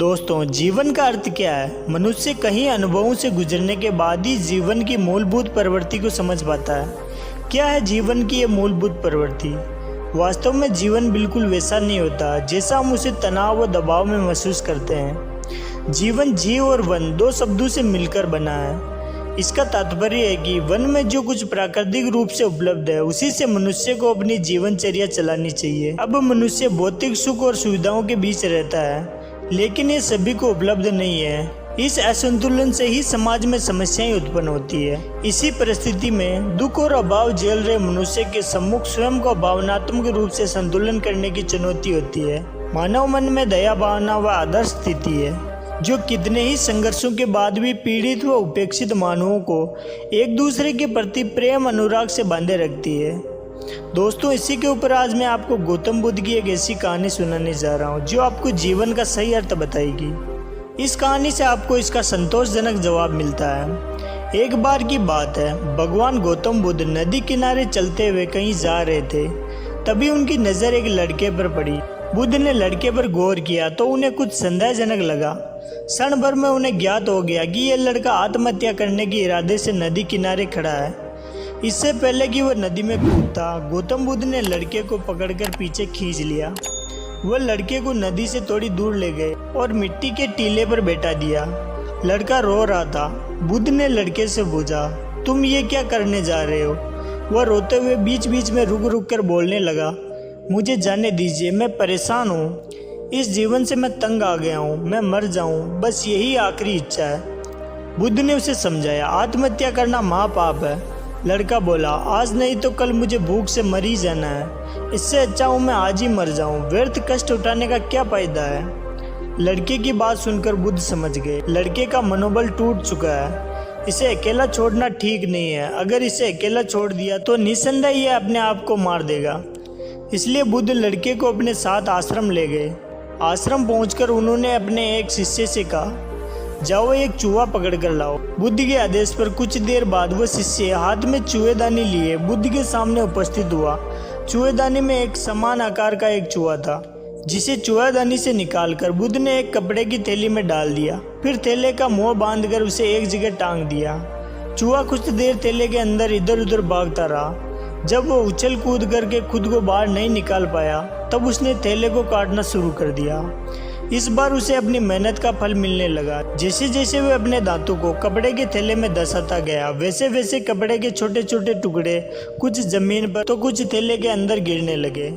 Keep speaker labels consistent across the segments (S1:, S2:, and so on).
S1: दोस्तों, जीवन का अर्थ क्या है? मनुष्य कई अनुभवों से गुजरने के बाद ही जीवन की मूलभूत प्रवृत्ति को समझ पाता है। क्या है जीवन की ये मूलभूत प्रवृत्ति? वास्तव में जीवन बिल्कुल वैसा नहीं होता जैसा हम उसे तनाव और दबाव में महसूस करते हैं। जीवन जीव और वन दो शब्दों से मिलकर बना है। इसका तात्पर्य है कि वन में जो कुछ प्राकृतिक रूप से उपलब्ध है उसी से मनुष्य को अपनी जीवनचर्या चलानी चाहिए। अब मनुष्य भौतिक सुख और सुविधाओं के बीच रहता है, लेकिन ये सभी को उपलब्ध नहीं है। इस असंतुलन से ही समाज में समस्याएं उत्पन्न होती है। इसी परिस्थिति में दुख और अभाव झेल रहे मनुष्य के सम्मुख स्वयं को भावनात्मक रूप से संतुलन करने की चुनौती होती है। मानव मन में दया भावना व आदर्श स्थिति है, जो कितने ही संघर्षों के बाद भी पीड़ित व उपेक्षित मानवों को एक दूसरे के प्रति प्रेम अनुराग से बांधे रखती है। दोस्तों, इसी के ऊपर आज मैं आपको गौतम बुद्ध की एक ऐसी कहानी सुनाने जा रहा हूँ जो आपको जीवन का सही अर्थ बताएगी। इस कहानी से आपको इसका संतोषजनक जवाब मिलता है। एक बार की बात है, भगवान गौतम बुद्ध नदी किनारे चलते हुए कहीं जा रहे थे। तभी उनकी नज़र एक लड़के पर पड़ी। बुद्ध ने लड़के पर गौर किया तो उन्हें कुछ संदेहजनक लगा। क्षण भर में उन्हें ज्ञात हो गया कि यह लड़का आत्महत्या करने के इरादे से नदी किनारे खड़ा है। इससे पहले कि वह नदी में कूदता, गौतम बुद्ध ने लड़के को पकड़कर पीछे खींच लिया। वह लड़के को नदी से थोड़ी दूर ले गए और मिट्टी के टीले पर बैठा दिया। लड़का रो रहा था। बुद्ध ने लड़के से पूछा, तुम ये क्या करने जा रहे हो? वह रोते हुए बीच बीच में रुक रुक कर बोलने लगा, मुझे जाने दीजिए, मैं परेशान हूँ। इस जीवन से मैं तंग आ गया हूँ, मैं मर जाऊँ, बस यही आखिरी इच्छा है। बुद्ध ने उसे समझाया, आत्महत्या करना महापाप है। लड़का बोला, आज नहीं तो कल मुझे भूख से मर ही जाना है। इससे अच्छा हूँ मैं आज ही मर जाऊँ, व्यर्थ कष्ट उठाने का क्या फायदा है। लड़के की बात सुनकर बुद्ध समझ गए, लड़के का मनोबल टूट चुका है। इसे अकेला छोड़ना ठीक नहीं है। अगर इसे अकेला छोड़ दिया तो निस्संदेह ये अपने आप को मार देगा। इसलिए बुद्ध लड़के को अपने साथ आश्रम ले गए। आश्रम पहुंचकर उन्होंने अपने एक शिष्य से कहा, जाओ एक चूहा पकड़ कर लाओ। बुद्ध के आदेश पर कुछ देर बाद वह शिष्य हाथ में चूहेदानी लिए बुद्ध के सामने उपस्थित हुआ। चूहेदानी में एक समान आकार का एक चूहा था, जिसे चूहेदानी से निकालकर बुद्ध ने एक कपड़े की थैली में डाल दिया। फिर थैले का मुंह बांधकर उसे एक जगह टांग दिया। चूहा कुछ देर थैले के अंदर इधर उधर भागता रहा। जब वो उछल कूद करके खुद को बाहर नहीं निकाल पाया, तब उसने थैले को काटना शुरू कर दिया। इस बार उसे अपनी मेहनत का फल मिलने लगा। जैसे जैसे वह अपने दांतों को कपड़े के थैले में दसाता गया, वैसे वैसे कपड़े के छोटे छोटे टुकड़े कुछ जमीन पर तो कुछ थैले के अंदर गिरने लगे।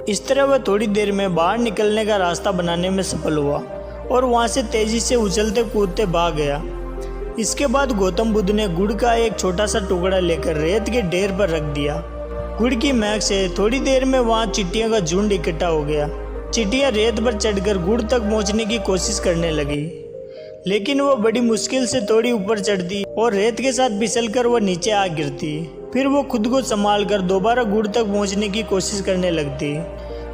S1: इस तरह वह थोड़ी देर में बाहर निकलने का रास्ता बनाने में सफल हुआ और वहां से तेजी से उछलते कूदते भाग गया। इसके बाद गौतम बुद्ध ने गुड़ का एक छोटा सा टुकड़ा लेकर रेत के ढेर पर रख दिया। गुड़ की महक से थोड़ी देर में वहाँ चींटियों का झुंड इकट्ठा हो गया। चींटियां रेत पर चढ़कर गुड़ तक पहुंचने की कोशिश करने लगी, लेकिन वो बड़ी मुश्किल से थोड़ी ऊपर चढ़ती और रेत के साथ फिसलकर वो नीचे आ गिरती। फिर वो खुद को संभालकर दोबारा गुड़ तक पहुंचने की कोशिश करने लगती।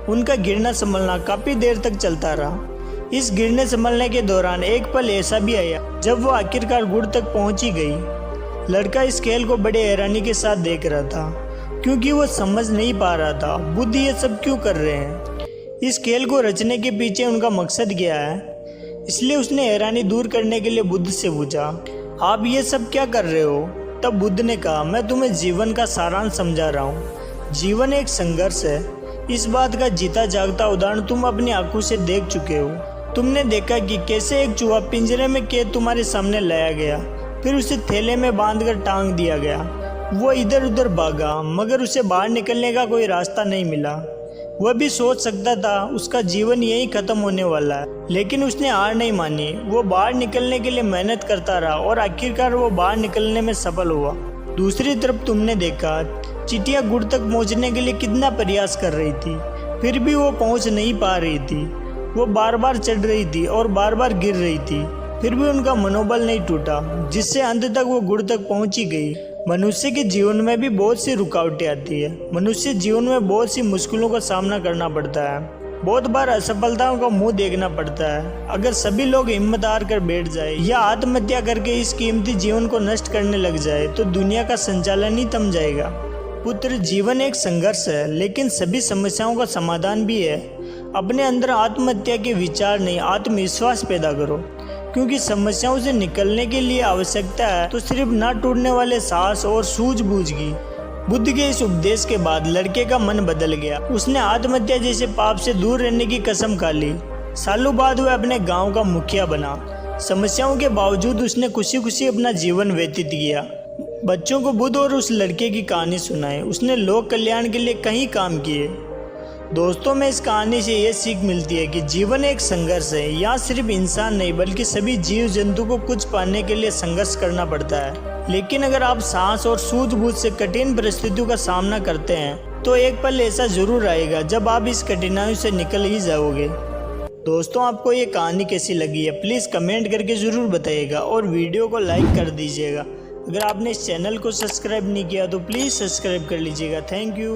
S1: उनका गिरना संभलना काफी देर तक चलता रहा। इस गिरने संभलने के दौरान एक पल ऐसा भी आया जब वो आखिरकार गुड़ तक पहुंच ही गई। लड़का इस खेल को बड़े हैरानी के साथ देख रहा था, क्योंकि वो समझ नहीं पा रहा था बुद्ध ये सब क्यों कर रहे हैं। इस खेल को रचने के पीछे उनका मकसद क्या है। इसलिए उसने हैरानी दूर करने के लिए बुद्ध से पूछा, आप ये सब क्या कर रहे हो? तब बुद्ध ने कहा, मैं तुम्हें जीवन का सारांश समझा रहा हूँ। जीवन एक संघर्ष है। इस बात का जीता जागता उदाहरण तुम अपनी आंखों से देख चुके हो। तुमने देखा कि कैसे एक चूहा पिंजरे में कैद तुम्हारे सामने लाया गया, फिर उसे थैले में बांधकर टांग दिया गया। वो इधर उधर भागा, मगर उसे बाहर निकलने का कोई रास्ता नहीं मिला। वह भी सोच सकता था उसका जीवन यही खत्म होने वाला है, लेकिन उसने हार नहीं मानी। वो बाहर निकलने के लिए मेहनत करता रहा और आखिरकार वो बाहर निकलने में सफल हुआ। दूसरी तरफ तुमने देखा चींटियां गुड़ तक पहुंचने के लिए कितना प्रयास कर रही थी, फिर भी वो पहुंच नहीं पा रही थी। वो बार बार चढ़ रही थी और बार बार गिर रही थी, फिर भी उनका मनोबल नहीं टूटा, जिससे अंत तक वो गुड़ तक पहुंची गई। मनुष्य के जीवन में भी बहुत सी रुकावटें आती है। मनुष्य जीवन में बहुत सी मुश्किलों का सामना करना पड़ता है। बहुत बार असफलताओं का मुंह देखना पड़ता है। अगर सभी लोग हिम्मत हार कर बैठ जाए या आत्महत्या करके इस कीमती जीवन को नष्ट करने लग जाए तो दुनिया का संचालन ही थम जाएगा। पुत्र, जीवन एक संघर्ष है, लेकिन सभी समस्याओं का समाधान भी है। अपने अंदर आत्महत्या के विचार नहीं, आत्मविश्वास पैदा करो, क्योंकि समस्याओं से निकलने के लिए आवश्यकता है तो सिर्फ न टूटने वाले साहस और सूझबूझ की। बुद्ध के इस उपदेश के बाद लड़के का मन बदल गया। उसने आत्महत्या जैसे पाप से दूर रहने की कसम खा ली। सालों बाद वह अपने गांव का मुखिया बना। समस्याओं के बावजूद उसने खुशी खुशी अपना जीवन व्यतीत किया। बच्चों को बुद्ध और उस लड़के की कहानी सुनाई। उसने लोक कल्याण के लिए कई काम किए। दोस्तों, में इस कहानी से ये सीख मिलती है कि जीवन एक संघर्ष है। यहाँ सिर्फ इंसान नहीं बल्कि सभी जीव जंतु को कुछ पाने के लिए संघर्ष करना पड़ता है। लेकिन अगर आप साहस और सूझबूझ से कठिन परिस्थितियों का सामना करते हैं तो एक पल ऐसा जरूर आएगा जब आप इस कठिनाइयों से निकल ही जाओगे। दोस्तों, आपको ये कहानी कैसी लगी है प्लीज़ कमेंट करके ज़रूर बताइएगा और वीडियो को लाइक कर दीजिएगा। अगर आपने इस चैनल को सब्सक्राइब नहीं किया तो प्लीज़ सब्सक्राइब कर लीजिएगा। Thank you.